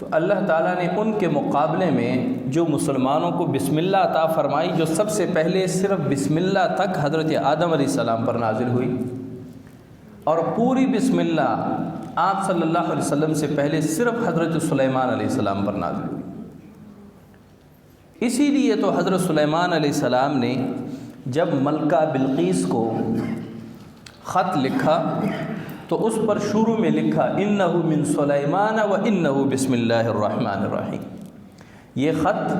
تو اللہ تعالیٰ نے ان کے مقابلے میں جو مسلمانوں کو بسم اللہ عطا فرمائی، جو سب سے پہلے صرف بسم اللہ تک حضرت آدم علیہ السلام پر نازل ہوئی، اور پوری بسم اللہ آپ صلی اللہ علیہ وسلم سے پہلے صرف حضرت سلیمان علیہ السلام پر نازل ہوئی۔ اسی لیے تو حضرت سلیمان علیہ السلام نے جب ملکہ بلقیس کو خط لکھا تو اس پر شروع میں لکھا انہ من سلیمان و انہ بسم اللہ الرحمن الرحیم۔ یہ خط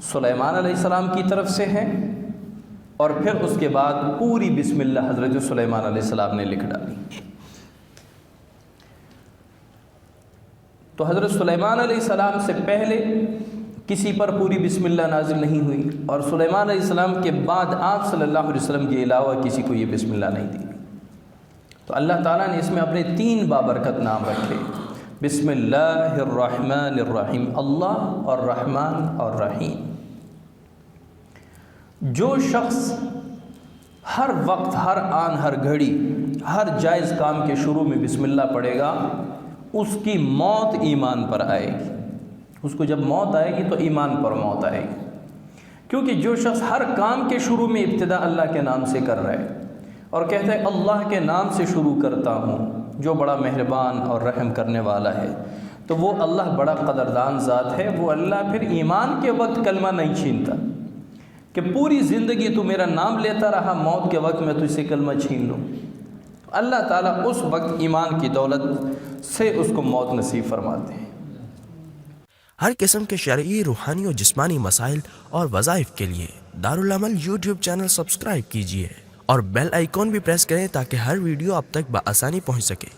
سلیمان علیہ السلام کی طرف سے ہے، اور پھر اس کے بعد پوری بسم اللہ حضرت سلیمان علیہ السلام نے لکھ ڈالی۔ تو حضرت سلیمان علیہ السلام سے پہلے کسی پر پوری بسم اللہ نازل نہیں ہوئی، اور سلیمان علیہ السلام کے بعد آپ صلی اللہ علیہ وسلم کے علاوہ کسی کو یہ بسم اللہ نہیں دی۔ تو اللہ تعالیٰ نے اس میں اپنے 3 بابرکت نام رکھے، بسم اللہ الرحمن الرحیم، اللہ اور رحمان اور رحیم۔ جو شخص ہر وقت، ہر آن، ہر گھڑی، ہر جائز کام کے شروع میں بسم اللہ پڑھے گا، اس کی موت ایمان پر آئے گی۔ اس کو جب موت آئے گی تو ایمان پر موت آئے گی، کیونکہ جو شخص ہر کام کے شروع میں ابتدا اللہ کے نام سے کر رہا ہے اور کہتا ہے اللہ کے نام سے شروع کرتا ہوں جو بڑا مہربان اور رحم کرنے والا ہے، تو وہ اللہ بڑا قدردان ذات ہے۔ وہ اللہ پھر ایمان کے وقت کلمہ نہیں چھینتا کہ پوری زندگی تو میرا نام لیتا رہا، موت کے وقت میں تجھ سے کلمہ چھین لوں۔ اللہ تعالیٰ اس وقت ایمان کی دولت سے اس کو موت نصیب فرماتے ہیں۔ ہر قسم کے شرعی، روحانی اور جسمانی مسائل اور وظائف کے لیے دارالعمل یوٹیوب چینل سبسکرائب کیجیے اور بیل آئیکن بھی پریس کریں تاکہ ہر ویڈیو آپ تک بآسانی پہنچ سکے۔